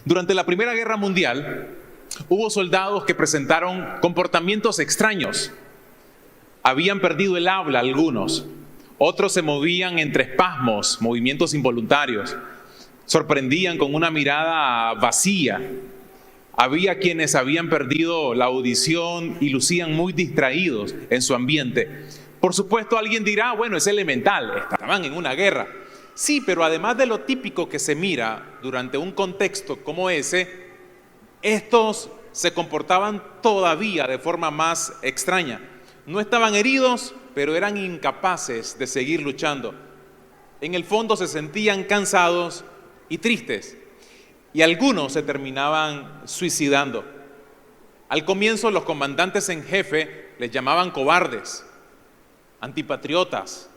Durante la Primera Guerra Mundial, hubo soldados que presentaron comportamientos extraños. Habían perdido el habla algunos, otros se movían entre espasmos, movimientos involuntarios, sorprendían con una mirada vacía. Había quienes habían perdido la audición y lucían muy distraídos en su ambiente. Por supuesto, alguien dirá, bueno, es elemental, estaban en una guerra. Sí, pero además de lo típico que se mira durante un contexto como ese, estos se comportaban todavía de forma más extraña. No estaban heridos, pero eran incapaces de seguir luchando. En el fondo se sentían cansados y tristes, y algunos se terminaban suicidando. Al comienzo, los comandantes en jefe les llamaban cobardes, antipatriotas.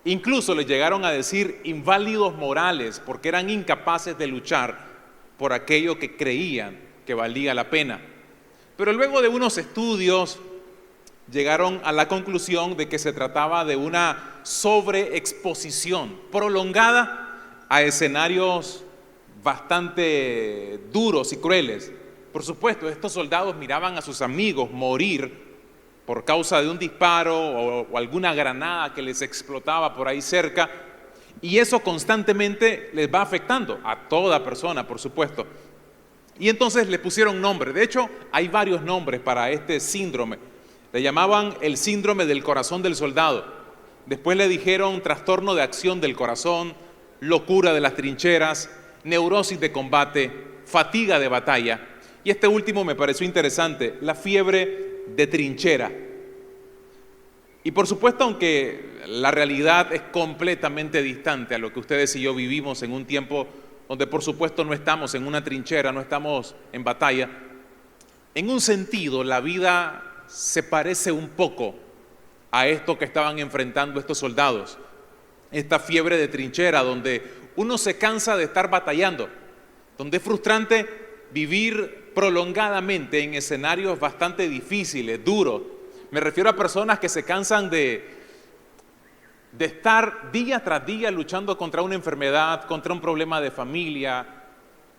Incluso les llegaron a decir inválidos morales porque eran incapaces de luchar por aquello que creían que valía la pena. Pero luego de unos estudios llegaron a la conclusión de que se trataba de una sobreexposición prolongada a escenarios bastante duros y crueles. Por supuesto, estos soldados miraban a sus amigos morir por causa de un disparo o alguna granada que les explotaba por ahí cerca, y eso constantemente les va afectando a toda persona, por supuesto. Y entonces le pusieron nombre. De hecho, hay varios nombres para este síndrome. Le llamaban el síndrome del corazón del soldado. Después le dijeron trastorno de acción del corazón, locura de las trincheras, neurosis de combate, fatiga de batalla. Y este último me pareció interesante, la fiebre de trinchera. Y por supuesto, aunque la realidad es completamente distante a lo que ustedes y yo vivimos en un tiempo donde por supuesto no estamos en una trinchera, no estamos en batalla, en un sentido la vida se parece un poco a esto que estaban enfrentando estos soldados, esta fiebre de trinchera donde uno se cansa de estar batallando, donde es frustrante vivir prolongadamente en escenarios bastante difíciles, duros. Me refiero a personas que se cansan de estar día tras día luchando contra una enfermedad, contra un problema de familia,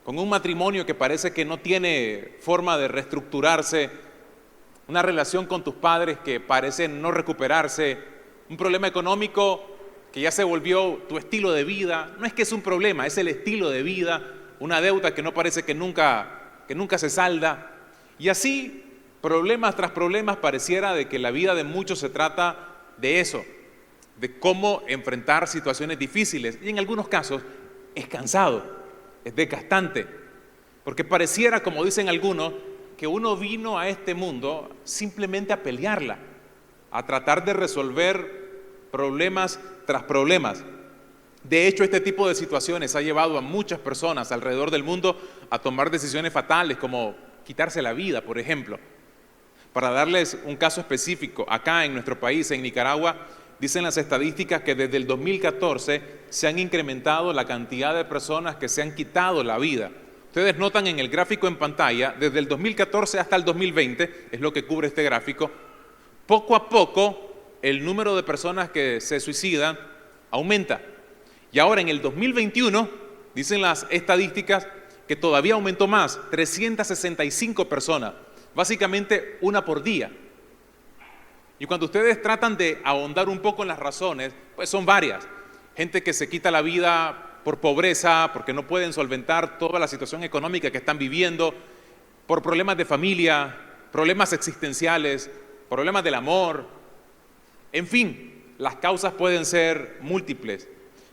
con un matrimonio que parece que no tiene forma de reestructurarse, una relación con tus padres que parece no recuperarse, un problema económico que ya se volvió tu estilo de vida. No es que es un problema, es el estilo de vida, una deuda que no parece que nunca se salda. Y así, problemas tras problemas, pareciera de que la vida de muchos se trata de eso, de cómo enfrentar situaciones difíciles. Y en algunos casos es cansado, es desgastante, porque pareciera, como dicen algunos, que uno vino a este mundo simplemente a pelearla, a tratar de resolver problemas tras problemas. De hecho, este tipo de situaciones ha llevado a muchas personas alrededor del mundo a tomar decisiones fatales, como quitarse la vida, por ejemplo. Para darles un caso específico, acá en nuestro país, en Nicaragua, dicen las estadísticas que desde el 2014 se han incrementado la cantidad de personas que se han quitado la vida. Ustedes notan en el gráfico en pantalla, desde el 2014 hasta el 2020, es lo que cubre este gráfico, poco a poco el número de personas que se suicidan aumenta. Y ahora en el 2021, dicen las estadísticas, que todavía aumentó más, 365 personas, básicamente una por día. Y cuando ustedes tratan de ahondar un poco en las razones, pues son varias. Gente que se quita la vida por pobreza, porque no pueden solventar toda la situación económica que están viviendo, por problemas de familia, problemas existenciales, problemas del amor. En fin, las causas pueden ser múltiples.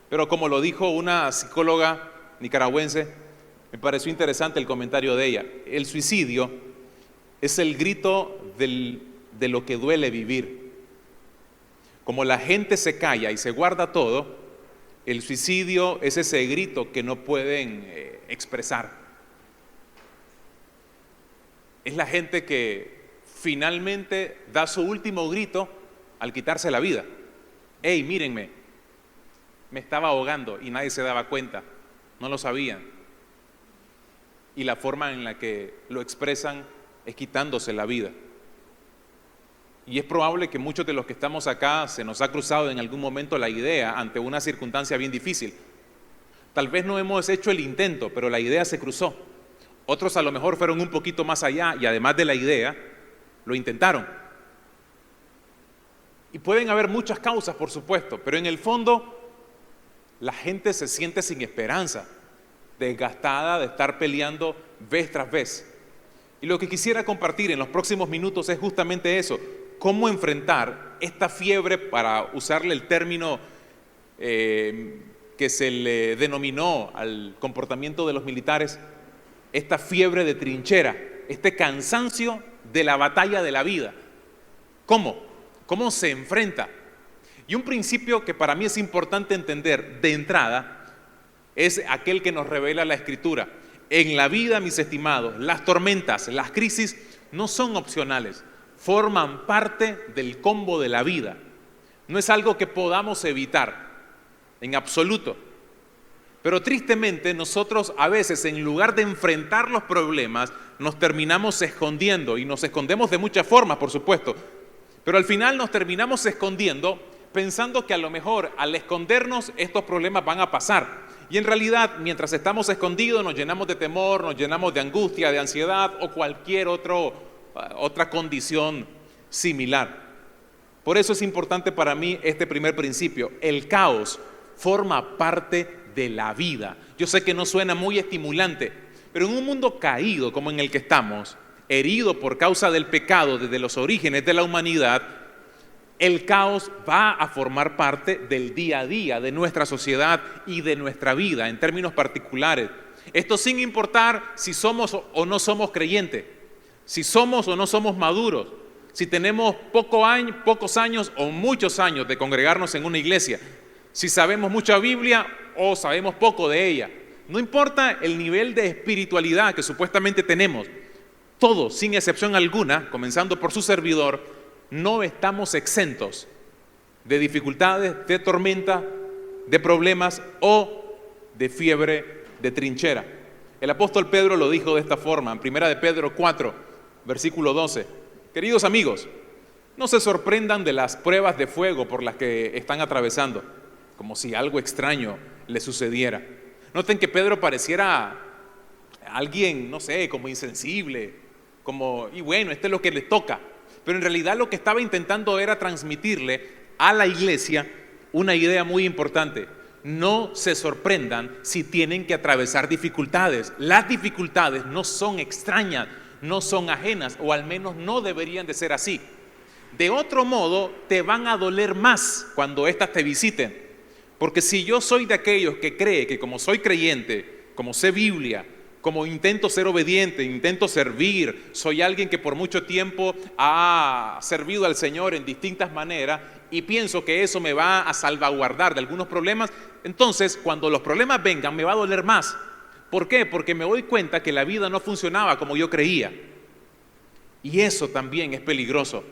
Pero como lo dijo una psicóloga nicaragüense, me pareció interesante el comentario de ella. El suicidio es el grito de lo que duele vivir. Como la gente se calla y se guarda todo, el suicidio es ese grito que no pueden expresar. Es la gente que finalmente da su último grito al quitarse la vida. ¡Ey, mírenme! Me estaba ahogando y nadie se daba cuenta, no lo sabían. Y la forma en la que lo expresan es quitándose la vida. Y es probable que muchos de los que estamos acá se nos ha cruzado en algún momento la idea ante una circunstancia bien difícil. Tal vez no hemos hecho el intento, pero la idea se cruzó. Otros a lo mejor fueron un poquito más allá y además de la idea, lo intentaron. Y pueden haber muchas causas, por supuesto, pero en el fondo la gente se siente sin esperanza, desgastada de estar peleando vez tras vez. Y lo que quisiera compartir en los próximos minutos es justamente eso, cómo enfrentar esta fiebre, para usarle el término que se le denominó al comportamiento de los militares, esta fiebre de trinchera, este cansancio de la batalla de la vida. ¿Cómo? ¿Cómo se enfrenta? Y un principio que para mí es importante entender de entrada es aquel que nos revela la Escritura. En la vida, mis estimados, las tormentas, las crisis no son opcionales, forman parte del combo de la vida. No es algo que podamos evitar, en absoluto. Pero tristemente nosotros a veces, en lugar de enfrentar los problemas, nos terminamos escondiendo, y nos escondemos de muchas formas, por supuesto, pero al final nos terminamos escondiendo pensando que a lo mejor al escondernos estos problemas van a pasar. Y en realidad, mientras estamos escondidos, nos llenamos de temor, nos llenamos de angustia, de ansiedad o cualquier otra condición similar. Por eso es importante para mí este primer principio. El caos forma parte de la vida. Yo sé que no suena muy estimulante, pero en un mundo caído como en el que estamos, herido por causa del pecado desde los orígenes de la humanidad, el caos va a formar parte del día a día de nuestra sociedad y de nuestra vida en términos particulares. Esto sin importar si somos o no somos creyentes, si somos o no somos maduros, si tenemos pocos años o muchos años de congregarnos en una iglesia, si sabemos mucha Biblia o sabemos poco de ella. No importa el nivel de espiritualidad que supuestamente tenemos, todos, sin excepción alguna, comenzando por su servidor, no estamos exentos de dificultades, de tormenta, de problemas o de fiebre de trinchera. El apóstol Pedro lo dijo de esta forma, en 1 de Pedro 4, versículo 12. Queridos amigos, no se sorprendan de las pruebas de fuego por las que están atravesando, como si algo extraño les sucediera. Noten que Pedro pareciera alguien, no sé, como insensible, y bueno, esto es lo que le toca. Pero en realidad lo que estaba intentando era transmitirle a la iglesia una idea muy importante. No se sorprendan si tienen que atravesar dificultades. Las dificultades no son extrañas, no son ajenas, o al menos no deberían de ser así. De otro modo, te van a doler más cuando éstas te visiten. Porque si yo soy de aquellos que cree que como soy creyente, como sé Biblia, como intento ser obediente, intento servir, soy alguien que por mucho tiempo ha servido al Señor en distintas maneras y pienso que eso me va a salvaguardar de algunos problemas, entonces cuando los problemas vengan me va a doler más. ¿Por qué? Porque me doy cuenta que la vida no funcionaba como yo creía. Y eso también es peligroso.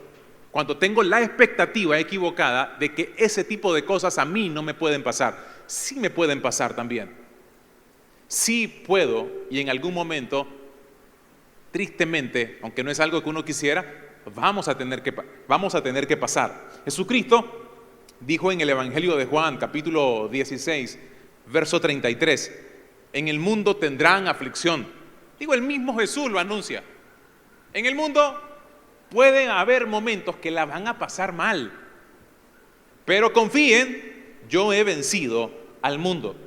Cuando tengo la expectativa equivocada de que ese tipo de cosas a mí no me pueden pasar, sí me pueden pasar también. Sí puedo, y en algún momento, tristemente, aunque no es algo que uno quisiera, vamos a tener que pasar. Jesucristo dijo en el Evangelio de Juan, capítulo 16, verso 33, en el mundo tendrán aflicción. El mismo Jesús lo anuncia. En el mundo pueden haber momentos que la van a pasar mal, pero confíen, yo he vencido al mundo.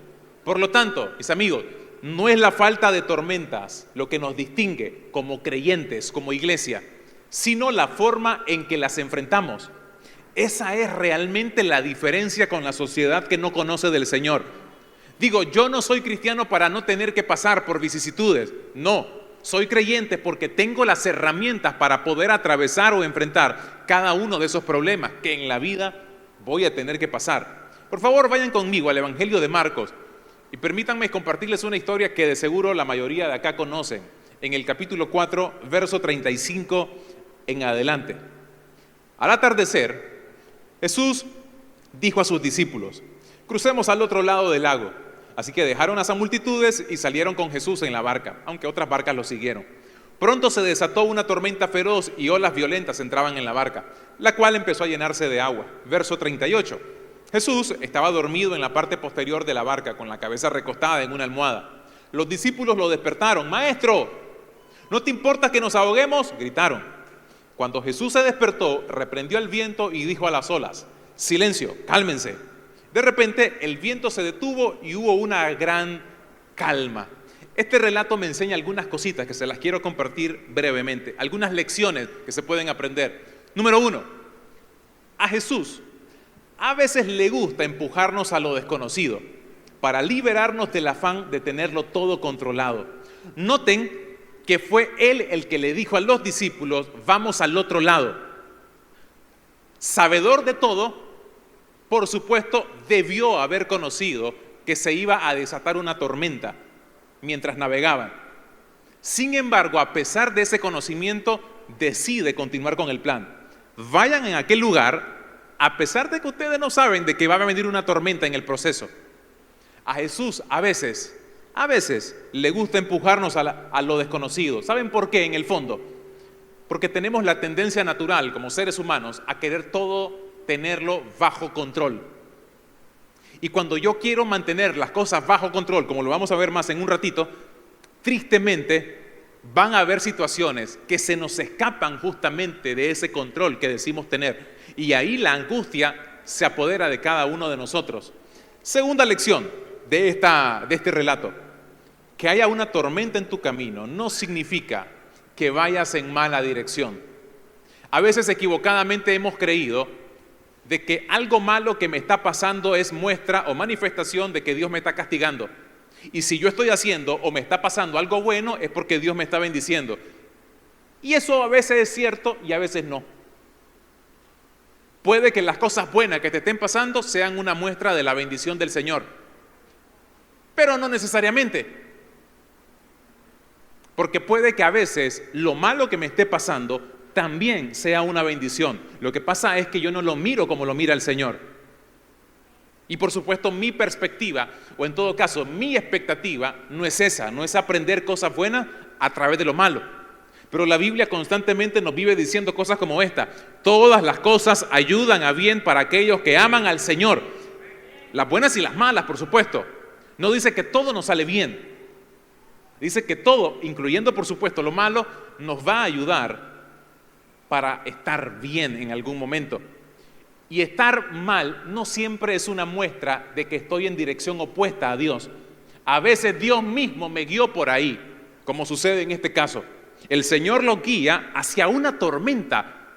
Por lo tanto, mis amigos, no es la falta de tormentas lo que nos distingue como creyentes, como iglesia, sino la forma en que las enfrentamos. Esa es realmente la diferencia con la sociedad que no conoce del Señor. Yo no soy cristiano para no tener que pasar por vicisitudes. No, soy creyente porque tengo las herramientas para poder atravesar o enfrentar cada uno de esos problemas que en la vida voy a tener que pasar. Por favor, vayan conmigo al Evangelio de Marcos. Y permítanme compartirles una historia que de seguro la mayoría de acá conocen. En el capítulo 4, verso 35 en adelante. Al atardecer, Jesús dijo a sus discípulos: crucemos al otro lado del lago. Así que dejaron a esas multitudes y salieron con Jesús en la barca, aunque otras barcas lo siguieron. Pronto se desató una tormenta feroz y olas violentas entraban en la barca, la cual empezó a llenarse de agua. Verso 38. Jesús estaba dormido en la parte posterior de la barca, con la cabeza recostada en una almohada. Los discípulos lo despertaron. «Maestro, ¿no te importa que nos ahoguemos?», gritaron. Cuando Jesús se despertó, reprendió al viento y dijo a las olas: «Silencio, cálmense». De repente el viento se detuvo y hubo una gran calma. Este relato me enseña algunas cositas que se las quiero compartir brevemente, algunas lecciones que se pueden aprender. Número 1, a Jesús a veces le gusta empujarnos a lo desconocido para liberarnos del afán de tenerlo todo controlado. Noten que fue Él el que le dijo a los discípulos: «Vamos al otro lado». Sabedor de todo, por supuesto, debió haber conocido que se iba a desatar una tormenta mientras navegaban. Sin embargo, a pesar de ese conocimiento, decide continuar con el plan. Vayan en aquel lugar, a pesar de que ustedes no saben de que va a venir una tormenta en el proceso. A Jesús a veces le gusta empujarnos a lo desconocido. ¿Saben por qué? En el fondo, porque tenemos la tendencia natural como seres humanos a querer todo tenerlo bajo control. Y cuando yo quiero mantener las cosas bajo control, como lo vamos a ver más en un ratito, tristemente van a haber situaciones que se nos escapan justamente de ese control que decimos tener. Y ahí la angustia se apodera de cada uno de nosotros. Segunda lección de este relato: que haya una tormenta en tu camino no significa que vayas en mala dirección. A veces equivocadamente hemos creído de que algo malo que me está pasando es muestra o manifestación de que Dios me está castigando. Y si yo estoy haciendo o me está pasando algo bueno, es porque Dios me está bendiciendo. Y eso a veces es cierto y a veces no. Puede que las cosas buenas que te estén pasando sean una muestra de la bendición del Señor, pero no necesariamente. Porque puede que a veces lo malo que me esté pasando también sea una bendición. Lo que pasa es que yo no lo miro como lo mira el Señor. Y por supuesto mi perspectiva, o en todo caso mi expectativa, no es esa, no es aprender cosas buenas a través de lo malo. Pero la Biblia constantemente nos vive diciendo cosas como esta: todas las cosas ayudan a bien para aquellos que aman al Señor. Las buenas y las malas, por supuesto. No dice que todo nos sale bien. Dice que todo, incluyendo por supuesto lo malo, nos va a ayudar para estar bien en algún momento. Y estar mal no siempre es una muestra de que estoy en dirección opuesta a Dios. A veces Dios mismo me guió por ahí, como sucede en este caso. El Señor lo guía hacia una tormenta.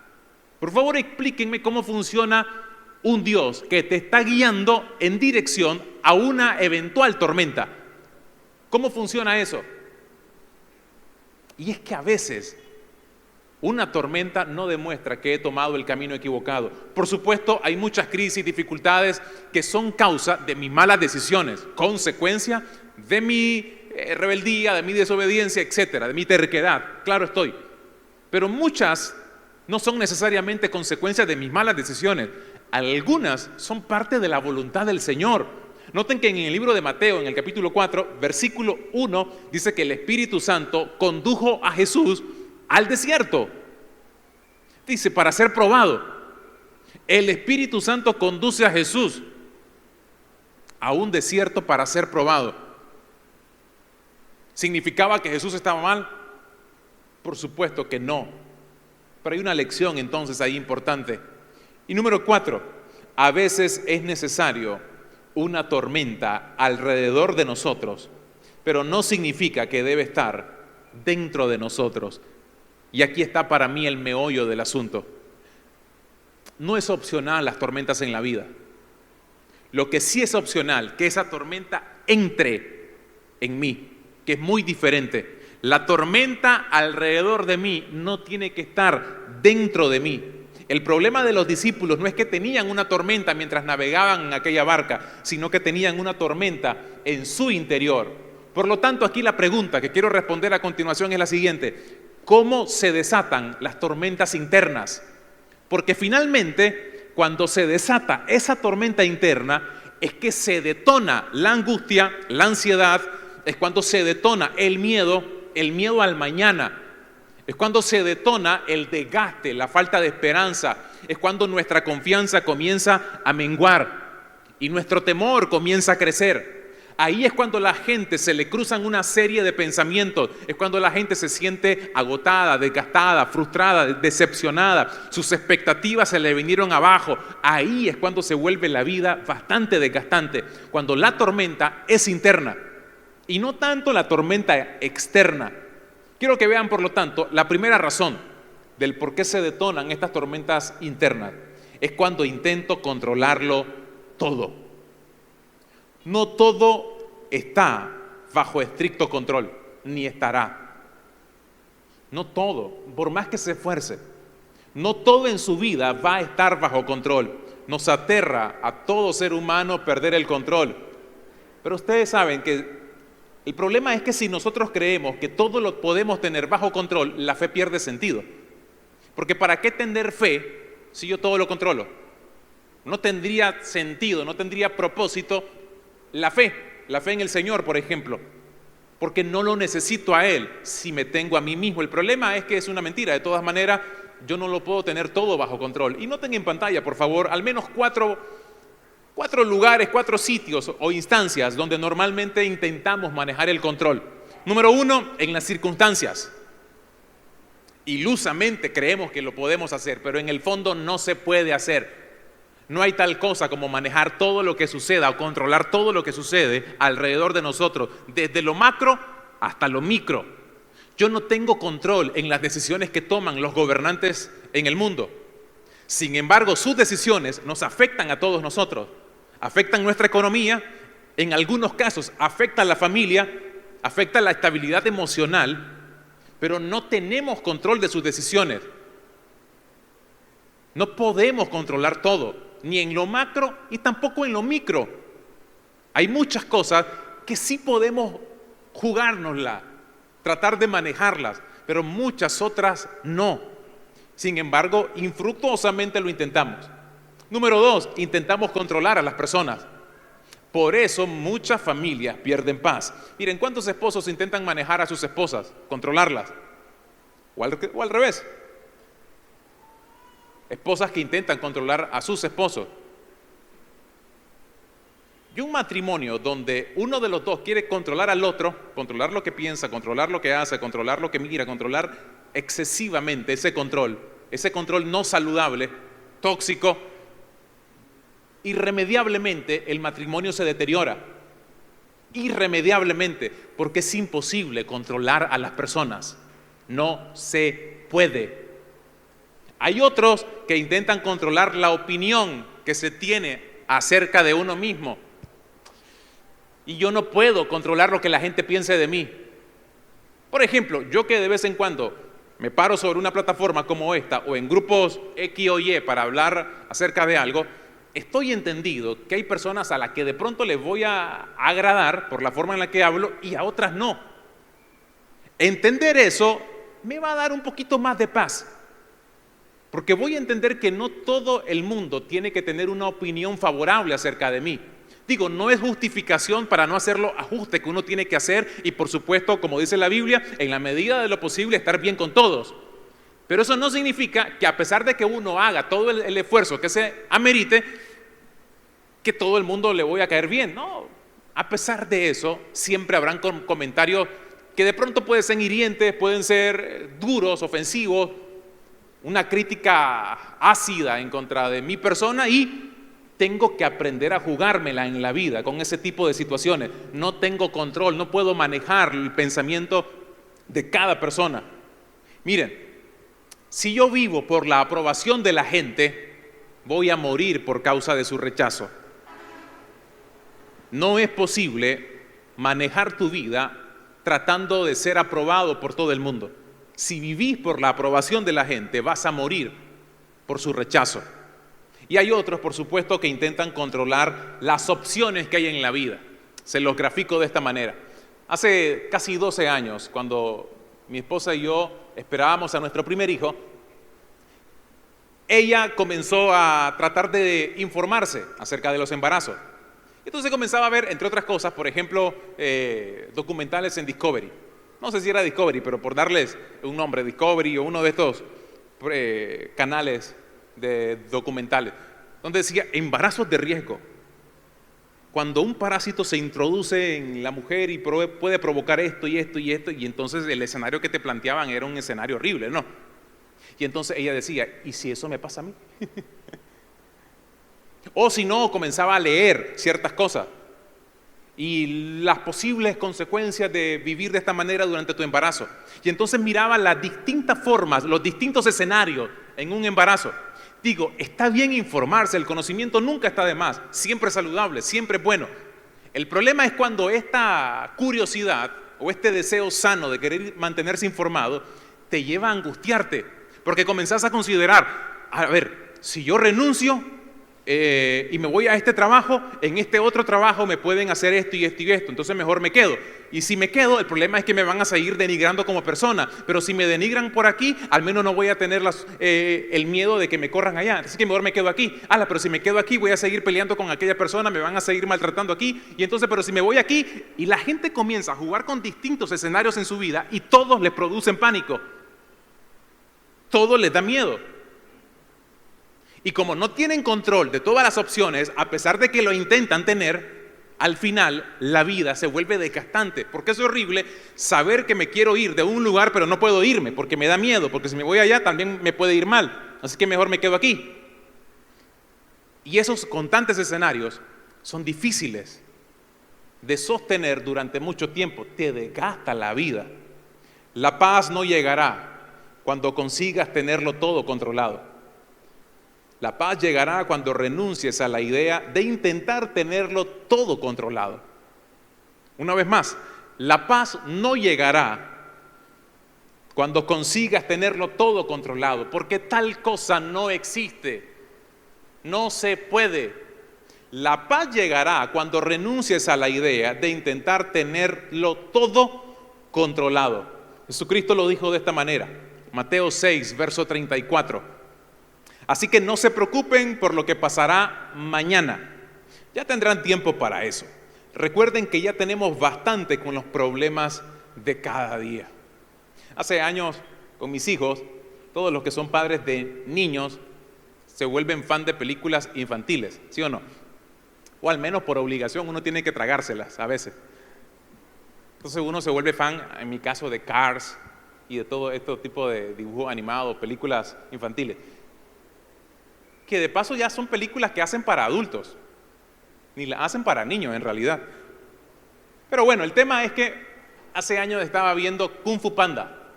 Por favor, explíquenme cómo funciona un Dios que te está guiando en dirección a una eventual tormenta. ¿Cómo funciona eso? Y es que a veces una tormenta no demuestra que he tomado el camino equivocado. Por supuesto, hay muchas crisis y dificultades que son causa de mis malas decisiones, consecuencia de mi rebeldía, de mi desobediencia, etcétera, de mi terquedad. Claro estoy. Pero muchas no son necesariamente consecuencias de mis malas decisiones. Algunas son parte de la voluntad del Señor. Noten que en el libro de Mateo, en el capítulo 4, versículo 1, dice que el Espíritu Santo condujo a Jesús al desierto. Dice, para ser probado. El Espíritu Santo conduce a Jesús a un desierto para ser probado. ¿Significaba que Jesús estaba mal? Por supuesto que no. Pero hay una lección entonces ahí importante. Y número 4, a veces es necesario una tormenta alrededor de nosotros, pero no significa que debe estar dentro de nosotros. Y aquí está para mí el meollo del asunto. No es opcional las tormentas en la vida. Lo que sí es opcional, que esa tormenta entre en mí, que es muy diferente. La tormenta alrededor de mí no tiene que estar dentro de mí. El problema de los discípulos no es que tenían una tormenta mientras navegaban en aquella barca, sino que tenían una tormenta en su interior. Por lo tanto, aquí la pregunta que quiero responder a continuación es la siguiente: ¿cómo se desatan las tormentas internas? Porque finalmente, cuando se desata esa tormenta interna, es que se detona la angustia, la ansiedad, es cuando se detona el miedo al mañana. Es cuando se detona el desgaste, la falta de esperanza. Es cuando nuestra confianza comienza a menguar. y nuestro temor comienza a crecer. Ahí es cuando la gente se le cruzan una serie de pensamientos, es cuando la gente se siente agotada, desgastada, frustrada, decepcionada, sus expectativas se le vinieron abajo. Ahí es cuando se vuelve la vida bastante desgastante, cuando la tormenta es interna y no tanto la tormenta externa. Quiero que vean, por lo tanto, la primera razón del por qué se detonan estas tormentas internas es cuando intento controlarlo todo. No todo está bajo estricto control, ni estará. No todo, por más que se esfuerce, no todo en su vida va a estar bajo control. Nos aterra a todo ser humano perder el control. Pero ustedes saben que el problema es que si nosotros creemos que todo lo podemos tener bajo control, la fe pierde sentido. Porque ¿para qué tener fe si yo todo lo controlo? No tendría sentido, no tendría propósito la fe en el Señor, por ejemplo, porque no lo necesito a Él si me tengo a mí mismo. El problema es que es una mentira. De todas maneras, yo no lo puedo tener todo bajo control. Y noten en pantalla, por favor, al menos cuatro lugares, 4 sitios o instancias donde normalmente intentamos manejar el control. Número 1, en las circunstancias. Ilusamente creemos que lo podemos hacer, pero en el fondo no se puede hacer. No hay tal cosa como manejar todo lo que suceda o controlar todo lo que sucede alrededor de nosotros, desde lo macro hasta lo micro. Yo no tengo control en las decisiones que toman los gobernantes en el mundo. Sin embargo, sus decisiones nos afectan a todos nosotros. Afectan nuestra economía, en algunos casos afectan la familia, afectan la estabilidad emocional, pero no tenemos control de sus decisiones. No podemos controlar todo, ni en lo macro y tampoco en lo micro. Hay muchas cosas que sí podemos jugárnosla, tratar de manejarlas, pero muchas otras no. Sin embargo, infructuosamente lo intentamos. Número 2, intentamos controlar a las personas. Por eso muchas familias pierden paz. Miren, ¿cuántos esposos intentan manejar a sus esposas, controlarlas? O al revés. Esposas que intentan controlar a sus esposos. Y un matrimonio donde uno de los dos quiere controlar al otro, controlar lo que piensa, controlar lo que hace, controlar lo que mira, controlar excesivamente ese control no saludable, tóxico, irremediablemente el matrimonio se deteriora. Irremediablemente, porque es imposible controlar a las personas. No se puede. Hay otros que intentan controlar la opinión que se tiene acerca de uno mismo. Y yo no puedo controlar lo que la gente piense de mí. Por ejemplo, yo que de vez en cuando me paro sobre una plataforma como esta o en grupos X o Y para hablar acerca de algo, estoy entendido que hay personas a las que de pronto les voy a agradar por la forma en la que hablo y a otras no. Entender eso me va a dar un poquito más de paz. Porque voy a entender que no todo el mundo tiene que tener una opinión favorable acerca de mí. Digo, no es justificación para no hacer los ajustes que uno tiene que hacer y, por supuesto, como dice la Biblia, en la medida de lo posible estar bien con todos. Pero eso no significa que a pesar de que uno haga todo el esfuerzo que se amerite, que todo el mundo le voy a caer bien. No, a pesar de eso, siempre habrán comentarios que de pronto pueden ser hirientes, pueden ser duros, ofensivos, una crítica ácida en contra de mi persona y tengo que aprender a jugármela en la vida con ese tipo de situaciones. No tengo control, no puedo manejar el pensamiento de cada persona. Miren, si yo vivo por la aprobación de la gente, voy a morir por causa de su rechazo. No es posible manejar tu vida tratando de ser aprobado por todo el mundo. Si vivís por la aprobación de la gente, vas a morir por su rechazo. Y hay otros, por supuesto, que intentan controlar las opciones que hay en la vida. Se los grafico de esta manera. Hace casi 12 años, cuando mi esposa y yo esperábamos a nuestro primer hijo, ella comenzó a tratar de informarse acerca de los embarazos. Entonces comenzaba a ver, entre otras cosas, por ejemplo, documentales en Discovery. No sé si era Discovery, pero por darles un nombre, Discovery o uno de estos canales de documentales, donde decía embarazos de riesgo. cuando un parásito se introduce en la mujer y puede provocar esto y esto y esto, y entonces el escenario que te planteaban era un escenario horrible, ¿no? Y entonces ella decía, ¿y si eso me pasa a mí? O si no, comenzaba a leer ciertas cosas y las posibles consecuencias de vivir de esta manera durante tu embarazo. Y entonces miraba las distintas formas, los distintos escenarios en un embarazo. Digo, está bien informarse, el conocimiento nunca está de más, siempre es saludable, siempre es bueno. El problema es cuando esta curiosidad o este deseo sano de querer mantenerse informado te lleva a angustiarte, porque comenzás a considerar, a ver, si yo renuncio y me voy a este trabajo, en este otro trabajo me pueden hacer esto y esto y esto, entonces mejor me quedo. Y si me quedo, el problema es que me van a seguir denigrando como persona, pero si me denigran por aquí, al menos no voy a tener el miedo de que me corran allá, así que mejor me quedo aquí. Pero si me quedo aquí voy a seguir peleando con aquella persona, me van a seguir maltratando aquí, y entonces, pero si me voy aquí, y la gente comienza a jugar con distintos escenarios en su vida y todos les producen pánico, todos les da miedo. Y como no tienen control de todas las opciones, a pesar de que lo intentan tener, al final la vida se vuelve desgastante, porque es horrible saber que me quiero ir de un lugar pero no puedo irme, porque me da miedo, porque si me voy allá también me puede ir mal, así que mejor me quedo aquí. Y esos constantes escenarios son difíciles de sostener durante mucho tiempo, te desgasta la vida. La paz no llegará cuando consigas tenerlo todo controlado. La paz llegará cuando renuncies a la idea de intentar tenerlo todo controlado. Una vez más, la paz no llegará cuando consigas tenerlo todo controlado, porque tal cosa no existe, no se puede. La paz llegará cuando renuncies a la idea de intentar tenerlo todo controlado. Jesucristo lo dijo de esta manera, Mateo 6, verso 34. Así que no se preocupen por lo que pasará mañana. Ya tendrán tiempo para eso. Recuerden que ya tenemos bastante con los problemas de cada día. Hace años, con mis hijos, todos los que son padres de niños se vuelven fan de películas infantiles, ¿sí o no? O al menos por obligación uno tiene que tragárselas a veces. Entonces uno se vuelve fan, en mi caso, de Cars y de todo este tipo de dibujos animados, películas infantiles, que de paso ya son películas que hacen para adultos, ni las hacen para niños en realidad. Pero bueno, el tema es que hace años estaba viendo Kung Fu Panda,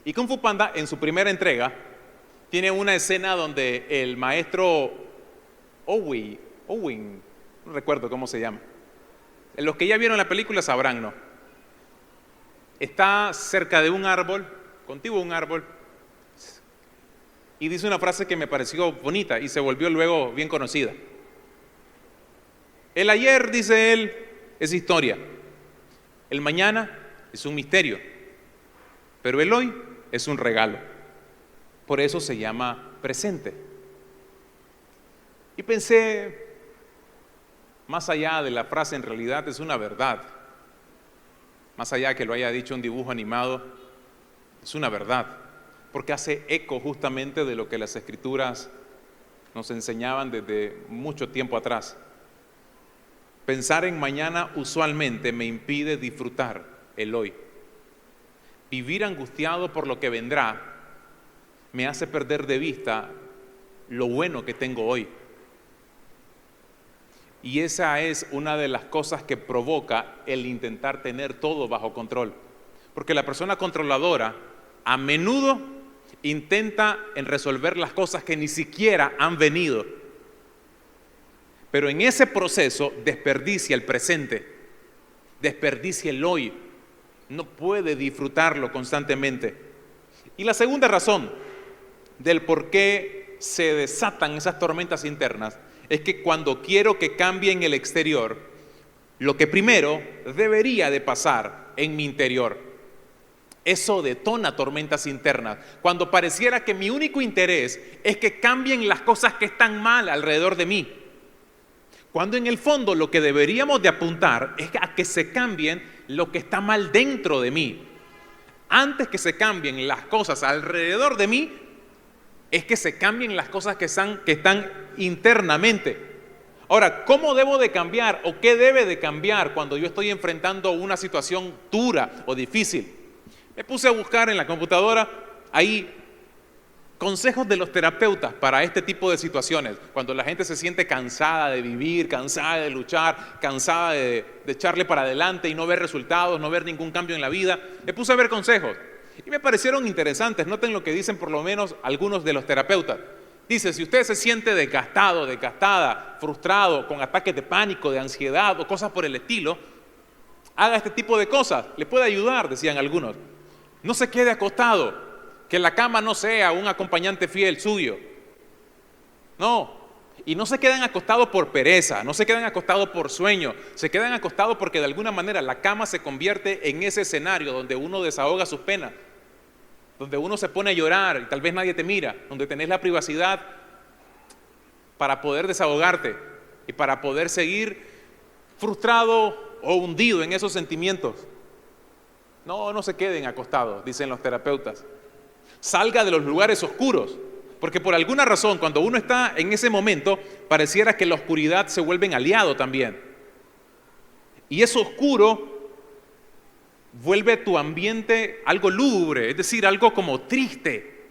y Kung Fu Panda en su primera entrega tiene una escena donde el maestro Owen, no recuerdo cómo se llama, los que ya vieron la película sabrán, ¿no? Está cerca de un árbol, contiguo a un árbol, y dice una frase que me pareció bonita y se volvió luego bien conocida. El ayer, dice él, es historia. El mañana es un misterio. Pero el hoy es un regalo. Por eso se llama presente. Y pensé, más allá de la frase, en realidad es una verdad. Más allá que lo haya dicho un dibujo animado, es una verdad. Porque hace eco justamente de lo que las Escrituras nos enseñaban desde mucho tiempo atrás. Pensar en mañana usualmente me impide disfrutar el hoy. Vivir angustiado por lo que vendrá me hace perder de vista lo bueno que tengo hoy. Y esa es una de las cosas que provoca el intentar tener todo bajo control. Porque la persona controladora a menudo intenta en resolver las cosas que ni siquiera han venido. Pero en ese proceso desperdicia el presente, desperdicia el hoy, no puede disfrutarlo constantemente. Y la segunda razón del por qué se desatan esas tormentas internas es que cuando quiero que cambie en el exterior, lo que primero debería de pasar en mi interior. Eso detona tormentas internas, cuando pareciera que mi único interés es que cambien las cosas que están mal alrededor de mí. Cuando en el fondo lo que deberíamos de apuntar es a que se cambien lo que está mal dentro de mí. Antes que se cambien las cosas alrededor de mí, es que se cambien las cosas que están internamente. Ahora, ¿cómo debo de cambiar o qué debe de cambiar cuando yo estoy enfrentando una situación dura o difícil? Me puse a buscar en la computadora ahí consejos de los terapeutas para este tipo de situaciones, cuando la gente se siente cansada de vivir, cansada de luchar, cansada de echarle para adelante y no ver resultados, no ver ningún cambio en la vida. Me puse a ver consejos y me parecieron interesantes. Noten lo que dicen por lo menos algunos de los terapeutas. Dice, si usted se siente desgastado, desgastada, frustrado, con ataques de pánico, de ansiedad o cosas por el estilo, haga este tipo de cosas, le puede ayudar, decían algunos. No se quede acostado, que la cama no sea un acompañante fiel suyo. No, y no se queden acostados por pereza, no se queden acostados por sueño, se quedan acostados porque de alguna manera la cama se convierte en ese escenario donde uno desahoga sus penas, donde uno se pone a llorar y tal vez nadie te mira, donde tenés la privacidad para poder desahogarte y para poder seguir frustrado o hundido en esos sentimientos. No se queden acostados, dicen los terapeutas. Salga de los lugares oscuros, porque por alguna razón cuando uno está en ese momento pareciera que la oscuridad se vuelve en aliado también. Y eso oscuro vuelve tu ambiente algo lúgubre, es decir, algo como triste.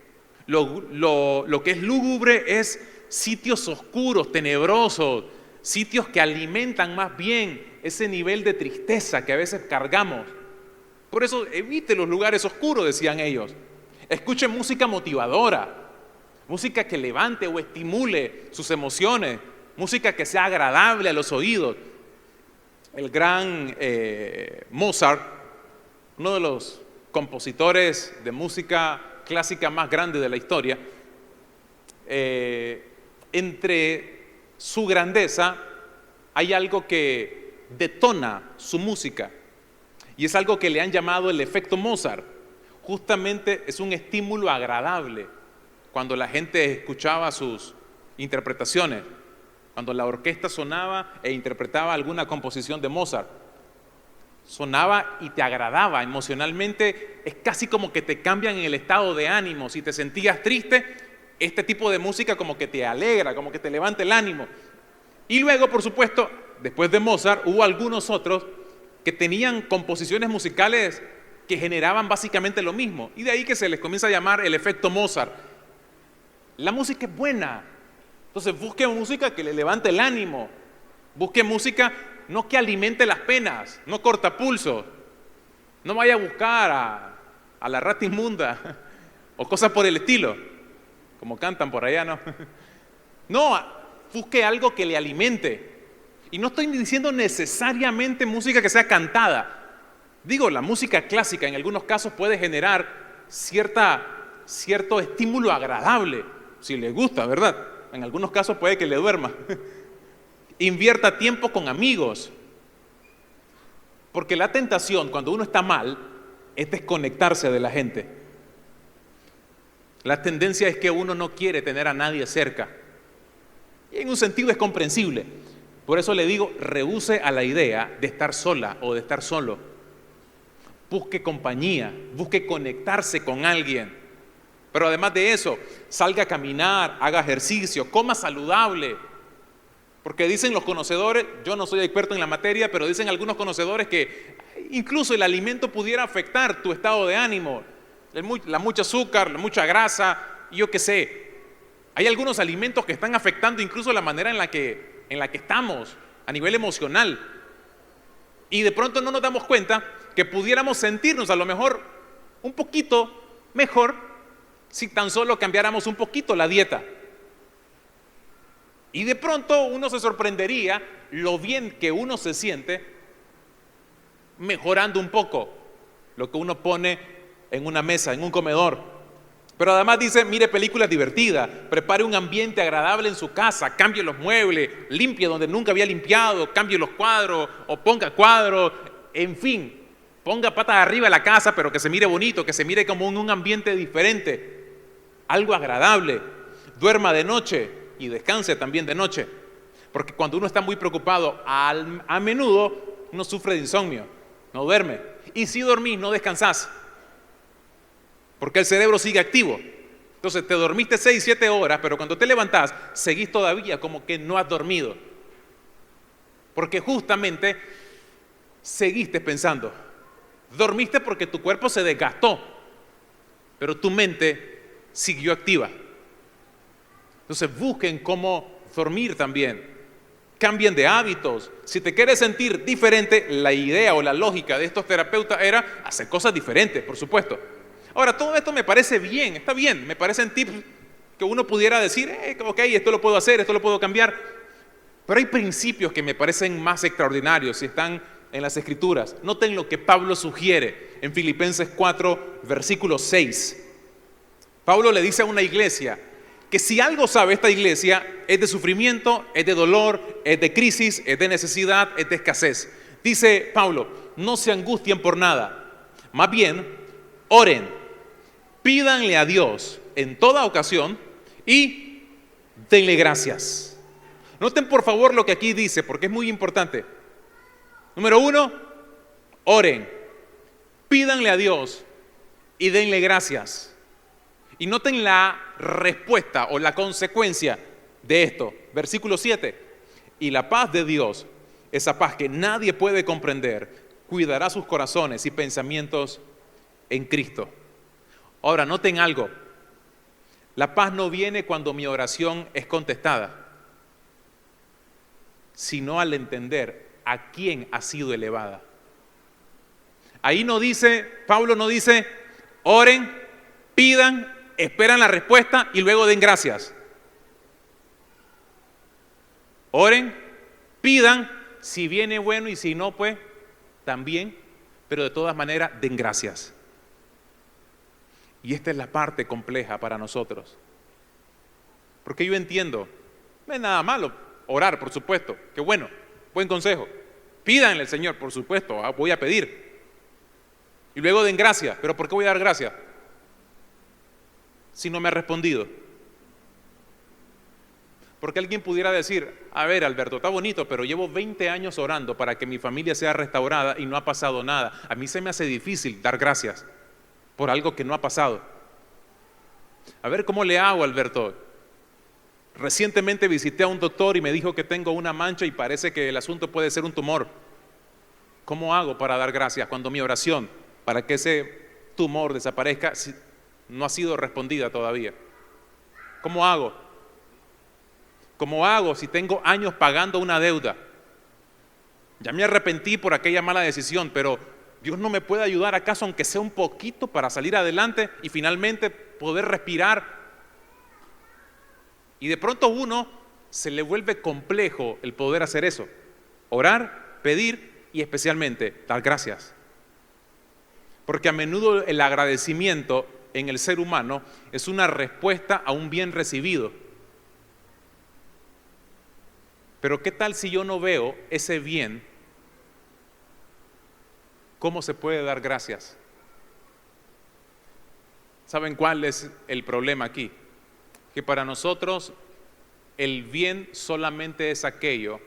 Lo que es lúgubre es sitios oscuros, tenebrosos, sitios que alimentan más bien ese nivel de tristeza que a veces cargamos. Por eso evite los lugares oscuros, decían ellos. Escuche música motivadora, música que levante o estimule sus emociones, música que sea agradable a los oídos. El gran Mozart, uno de los compositores de música clásica más grandes de la historia, entre su grandeza hay algo que detona su música y es algo que le han llamado el efecto Mozart. Justamente es un estímulo agradable cuando la gente escuchaba sus interpretaciones, cuando la orquesta sonaba e interpretaba alguna composición de Mozart. Sonaba y te agradaba emocionalmente, es casi como que te cambian en el estado de ánimo. Si te sentías triste, este tipo de música como que te alegra, como que te levanta el ánimo. Y luego, por supuesto, después de Mozart, hubo algunos otros que tenían composiciones musicales que generaban básicamente lo mismo, y de ahí que se les comienza a llamar el efecto Mozart. La música es buena, entonces busque música que le levante el ánimo, busque música no que alimente las penas, no cortapulso, no vaya a buscar a la rata inmunda o cosas por el estilo, como cantan por allá, ¿no? No, busque algo que le alimente, y no estoy diciendo necesariamente música que sea cantada. Digo, la música clásica en algunos casos puede generar cierto estímulo agradable, si le gusta, ¿verdad? En algunos casos puede que le duerma. Invierta tiempo con amigos, porque la tentación cuando uno está mal es desconectarse de la gente. La tendencia es que uno no quiere tener a nadie cerca, y en un sentido es comprensible. Por eso le digo, rehúse a la idea de estar sola o de estar solo. Busque compañía, busque conectarse con alguien. Pero además de eso, salga a caminar, haga ejercicio, coma saludable. Porque dicen los conocedores, yo no soy experto en la materia, pero dicen algunos conocedores que incluso el alimento pudiera afectar tu estado de ánimo. La mucha azúcar, la mucha grasa, y yo qué sé. Hay algunos alimentos que están afectando incluso la manera en la que estamos a nivel emocional. Y de pronto no nos damos cuenta que pudiéramos sentirnos a lo mejor un poquito mejor si tan solo cambiáramos un poquito la dieta. Y de pronto uno se sorprendería lo bien que uno se siente mejorando un poco lo que uno pone en una mesa, en un comedor. Pero además dice, mire películas divertidas, prepare un ambiente agradable en su casa, cambie los muebles, limpie donde nunca había limpiado, cambie los cuadros o ponga cuadros, en fin, ponga patas arriba de la casa, pero que se mire bonito, que se mire como en un ambiente diferente, algo agradable. Duerma de noche y descanse también de noche, porque cuando uno está muy preocupado, a menudo uno sufre de insomnio, no duerme, y si dormís no descansás, porque el cerebro sigue activo. Entonces te dormiste 6, 7 horas, pero cuando te levantás, seguís todavía como que no has dormido. Porque justamente seguiste pensando. Dormiste porque tu cuerpo se desgastó, pero tu mente siguió activa. Entonces busquen cómo dormir también. Cambien de hábitos. Si te quieres sentir diferente, la idea o la lógica de estos terapeutas era hacer cosas diferentes, por supuesto. Ahora, todo esto me parece bien, está bien, me parecen tips que uno pudiera decir, ok, esto lo puedo hacer, esto lo puedo cambiar. Pero hay principios que me parecen más extraordinarios y están en las Escrituras. Noten lo que Pablo sugiere en Filipenses 4, versículo 6. Pablo le dice a una iglesia que si algo sabe esta iglesia es de sufrimiento, es de dolor, es de crisis, es de necesidad, es de escasez. Dice Pablo, no se angustien por nada, más bien oren, pídanle a Dios en toda ocasión y denle gracias. Noten por favor lo que aquí dice, porque es muy importante. Número 1, oren, pídanle a Dios y denle gracias. Y noten la respuesta o la consecuencia de esto. Versículo 7. Y la paz de Dios, esa paz que nadie puede comprender, cuidará sus corazones y pensamientos en Cristo. Ahora, noten algo. La paz no viene cuando mi oración es contestada, sino al entender a quién ha sido elevada. Ahí no dice, Pablo no dice, oren, pidan, esperan la respuesta y luego den gracias. Oren, pidan, si viene bueno y si no, pues también, pero de todas maneras den gracias. Y esta es la parte compleja para nosotros. Porque yo entiendo, no es nada malo orar, por supuesto, qué bueno, buen consejo. Pídanle al Señor, por supuesto, voy a pedir. Y luego den gracias, pero ¿por qué voy a dar gracias si no me ha respondido? Porque alguien pudiera decir, a ver Alberto, está bonito, pero llevo 20 años orando para que mi familia sea restaurada y no ha pasado nada. A mí se me hace difícil dar gracias por algo que no ha pasado. A ver, ¿cómo le hago, Alberto? Recientemente visité a un doctor y me dijo que tengo una mancha y parece que el asunto puede ser un tumor. ¿Cómo hago para dar gracias cuando mi oración para que ese tumor desaparezca no ha sido respondida todavía? ¿Cómo hago? ¿Cómo hago si tengo años pagando una deuda? Ya me arrepentí por aquella mala decisión, pero Dios no me puede ayudar acaso aunque sea un poquito para salir adelante y finalmente poder respirar. Y de pronto uno se le vuelve complejo el poder hacer eso. Orar, pedir y especialmente dar gracias. Porque a menudo el agradecimiento en el ser humano es una respuesta a un bien recibido. Pero ¿qué tal si yo no veo ese bien? ¿Cómo se puede dar gracias? ¿Saben cuál es el problema aquí? Que para nosotros el bien solamente es aquello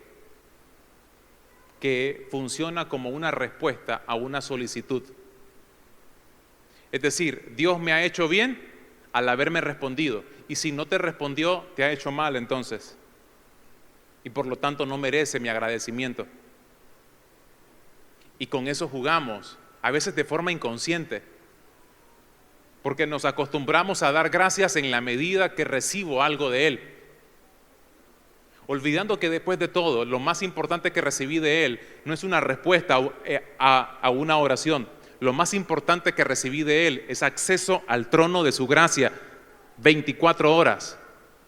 que funciona como una respuesta a una solicitud. Es decir, Dios me ha hecho bien al haberme respondido, y si no te respondió, te ha hecho mal entonces, y por lo tanto no merece mi agradecimiento. Y con eso jugamos, a veces de forma inconsciente, porque nos acostumbramos a dar gracias en la medida que recibo algo de Él, olvidando que después de todo, lo más importante que recibí de Él no es una respuesta a una oración. Lo más importante que recibí de Él es acceso al trono de su gracia 24 horas,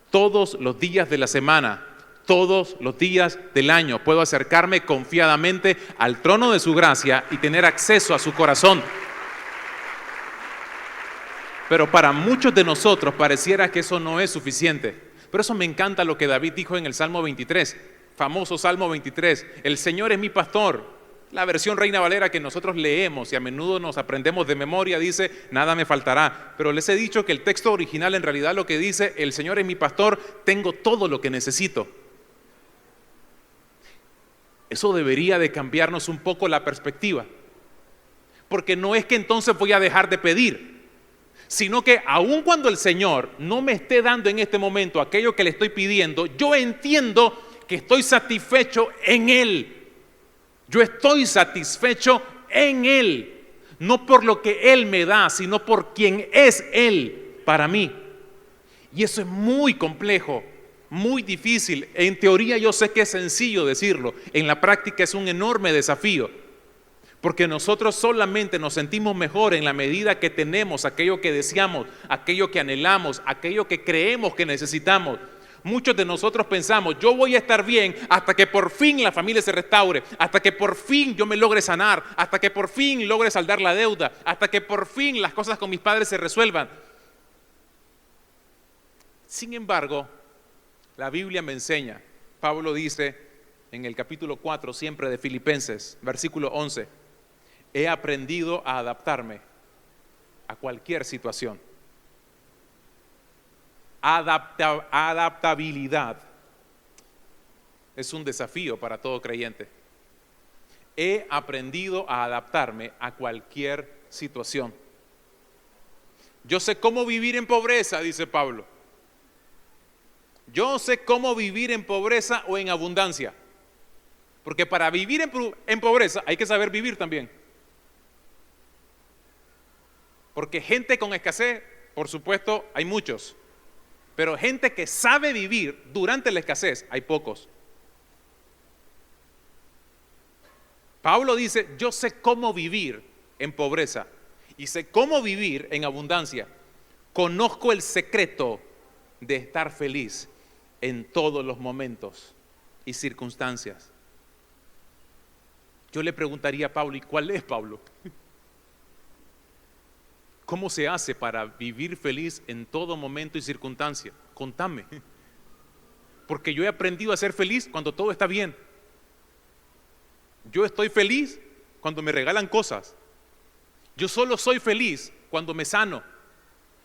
todos los días de la semana, todos los días del año. Puedo acercarme confiadamente al trono de su gracia y tener acceso a su corazón. Pero para muchos de nosotros pareciera que eso no es suficiente. Por eso me encanta lo que David dijo en el Salmo 23, famoso Salmo 23, el Señor es mi pastor. La versión Reina Valera que nosotros leemos y a menudo nos aprendemos de memoria dice, nada me faltará. Pero les he dicho que el texto original en realidad lo que dice, el Señor es mi pastor, tengo todo lo que necesito. Eso debería de cambiarnos un poco la perspectiva. Porque no es que entonces voy a dejar de pedir, sino que aun cuando el Señor no me esté dando en este momento aquello que le estoy pidiendo, yo entiendo que estoy satisfecho en Él. Yo estoy satisfecho en Él, no por lo que Él me da, sino por quien es Él para mí. Y eso es muy complejo, muy difícil. En teoría yo sé que es sencillo decirlo, en la práctica es un enorme desafío, porque nosotros solamente nos sentimos mejor en la medida que tenemos aquello que deseamos, aquello que anhelamos, aquello que creemos que necesitamos. Muchos de nosotros pensamos, yo voy a estar bien hasta que por fin la familia se restaure, hasta que por fin yo me logre sanar, hasta que por fin logre saldar la deuda, hasta que por fin las cosas con mis padres se resuelvan. Sin embargo, la Biblia me enseña, Pablo dice en el capítulo 4 siempre de Filipenses, versículo 11, he aprendido a adaptarme a cualquier situación. Adaptabilidad es un desafío para todo creyente. He aprendido a adaptarme a cualquier situación. Yo sé cómo vivir en pobreza, dice Pablo. Yo sé cómo vivir en pobreza o en abundancia. Porque para vivir en pobreza hay que saber vivir también. Porque gente con escasez, por supuesto, hay muchos. Pero gente que sabe vivir durante la escasez, hay pocos. Pablo dice, yo sé cómo vivir en pobreza y sé cómo vivir en abundancia. Conozco el secreto de estar feliz en todos los momentos y circunstancias. Yo le preguntaría a Pablo, ¿y cuál es, Pablo? ¿Cómo se hace para vivir feliz en todo momento y circunstancia? Contame. Porque yo he aprendido a ser feliz cuando todo está bien. Yo estoy feliz cuando me regalan cosas. Yo solo soy feliz cuando me sano.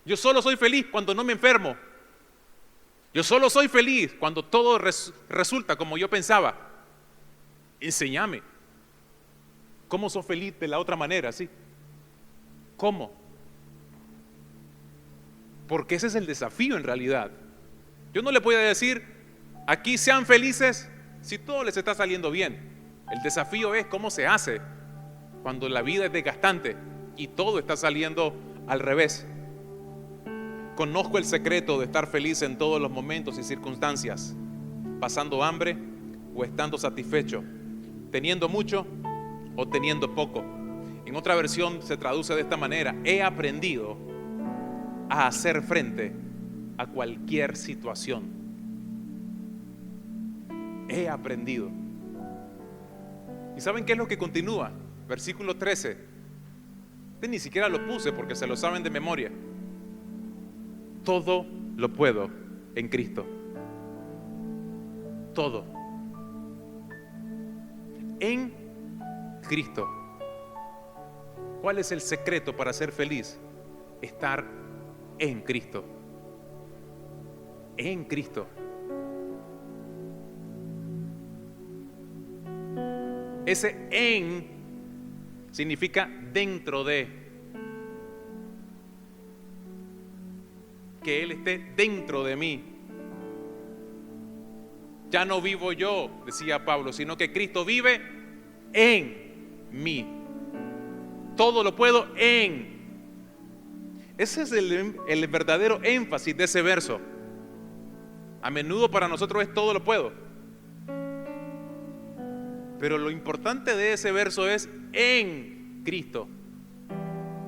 Yo solo soy feliz cuando no me enfermo. Yo solo soy feliz cuando todo resulta como yo pensaba. Enséñame. ¿Cómo sos feliz de la otra manera? ¿Sí? ¿Cómo? Porque ese es el desafío en realidad. Yo no le voy a decir, aquí sean felices si todo les está saliendo bien. El desafío es cómo se hace cuando la vida es desgastante y todo está saliendo al revés. Conozco el secreto de estar feliz en todos los momentos y circunstancias, pasando hambre o estando satisfecho, teniendo mucho o teniendo poco. En otra versión se traduce de esta manera: he aprendido a hacer frente a cualquier situación. He aprendido. ¿Y saben qué es lo que continúa? Versículo 13. Ni siquiera lo puse porque se lo saben de memoria. Todo lo puedo en Cristo. Todo. En Cristo. ¿Cuál es el secreto para ser feliz? Estar en Cristo. En Cristo. Ese en significa dentro de. Que Él esté dentro de mí. Ya no vivo yo, decía Pablo, sino que Cristo vive en mí. Todo lo puedo en. Ese es el verdadero énfasis de ese verso. A menudo para nosotros es todo lo puedo. Pero lo importante de ese verso es en Cristo.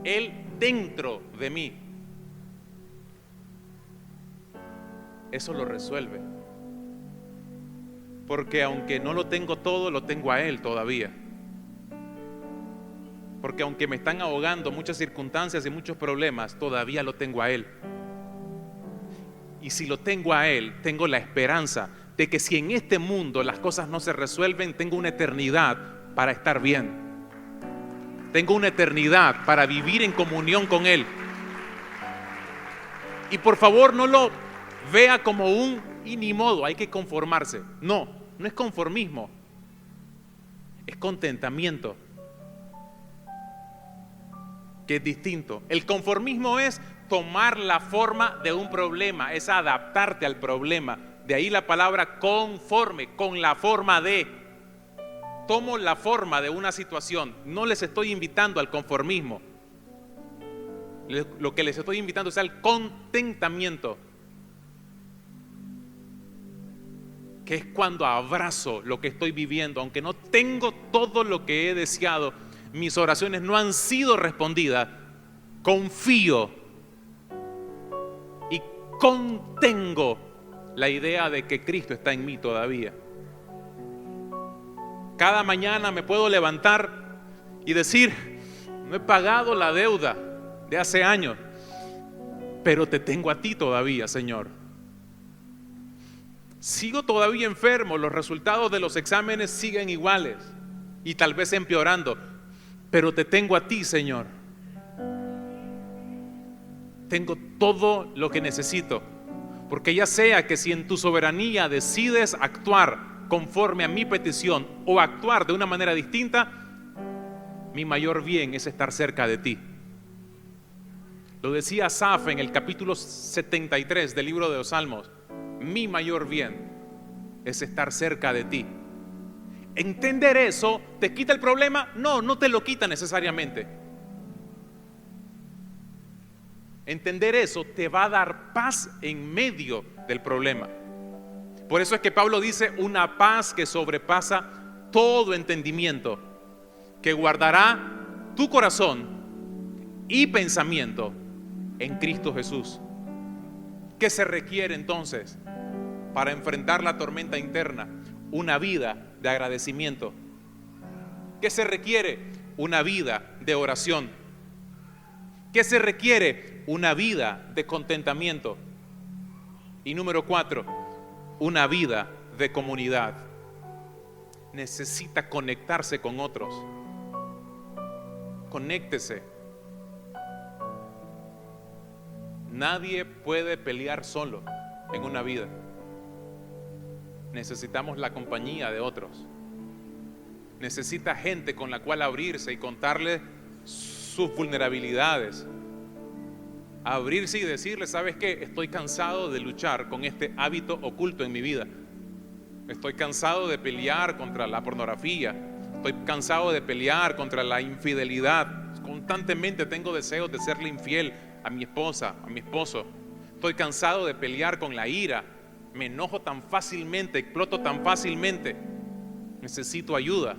Él dentro de mí. Eso lo resuelve. Porque aunque no lo tengo todo, lo tengo a Él todavía. Porque aunque me están ahogando muchas circunstancias y muchos problemas, todavía lo tengo a Él. Y si lo tengo a Él, tengo la esperanza de que si en este mundo las cosas no se resuelven, tengo una eternidad para estar bien. Tengo una eternidad para vivir en comunión con Él. Y por favor no lo vea como un y ni modo, hay que conformarse. No, no es conformismo, es contentamiento, que es distinto. El conformismo es tomar la forma de un problema, es adaptarte al problema. De ahí la palabra conforme, con la forma de. Tomo la forma de una situación. No les estoy invitando al conformismo. Lo que les estoy invitando es al contentamiento, que es cuando abrazo lo que estoy viviendo. Aunque no tengo todo lo que he deseado, mis oraciones no han sido respondidas, confío y contengo la idea de que Cristo está en mí todavía. Cada mañana me puedo levantar y decir: no he pagado la deuda de hace años, pero te tengo a ti todavía, Señor. Sigo todavía enfermo, los resultados de los exámenes siguen iguales y tal vez empeorando, pero te tengo a ti, Señor. Tengo todo lo que necesito, porque ya sea que si en tu soberanía decides actuar conforme a mi petición o actuar de una manera distinta, mi mayor bien es estar cerca de ti. Lo decía Asaf en el capítulo 73 del libro de los Salmos: mi mayor bien es estar cerca de ti. ¿Entender eso te quita el problema? No, no te lo quita necesariamente. Entender eso te va a dar paz en medio del problema. Por eso es que Pablo dice: una paz que sobrepasa todo entendimiento, que guardará tu corazón y pensamiento en Cristo Jesús. ¿Qué se requiere entonces para enfrentar la tormenta interna? Una vida de agradecimiento. ¿Qué se requiere? Una vida de oración. ¿Qué se requiere? Una vida de contentamiento. Y número 4, una vida de comunidad. Necesita conectarse con otros. Conéctese. Nadie puede pelear solo en una vida. Necesitamos la compañía de otros. Necesita gente con la cual abrirse y contarle sus vulnerabilidades. Abrirse y decirle: ¿sabes qué? Estoy cansado de luchar con este hábito oculto en mi vida. Estoy cansado de pelear contra la pornografía. Estoy cansado de pelear contra la infidelidad. Constantemente tengo deseos de serle infiel a mi esposa, a mi esposo. Estoy cansado de pelear con la ira. Me enojo tan fácilmente, exploto tan fácilmente. Necesito ayuda.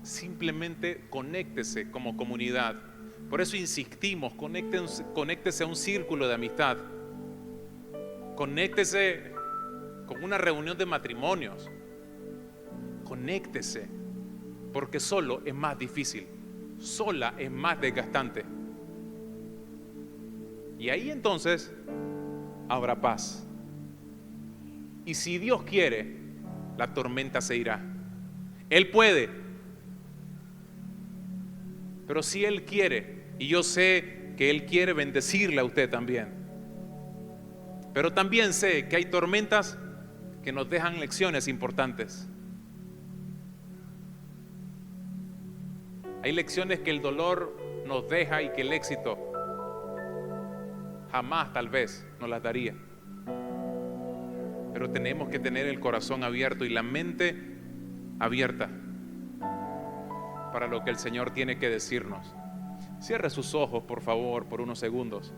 Simplemente conéctese como comunidad. Por eso insistimos: conéctese a un círculo de amistad. Conéctese con una reunión de matrimonios. Conéctese, porque solo es más difícil, sola es más desgastante. Y ahí entonces habrá paz. Y si Dios quiere, la tormenta se irá. Él puede. Pero si Él quiere, y yo sé que Él quiere bendecirle a usted también, pero también sé que hay tormentas que nos dejan lecciones importantes. Hay lecciones que el dolor nos deja y que el éxito jamás tal vez nos las daría. Pero tenemos que tener el corazón abierto y la mente abierta para lo que el Señor tiene que decirnos. Cierre sus ojos, por favor, por unos segundos.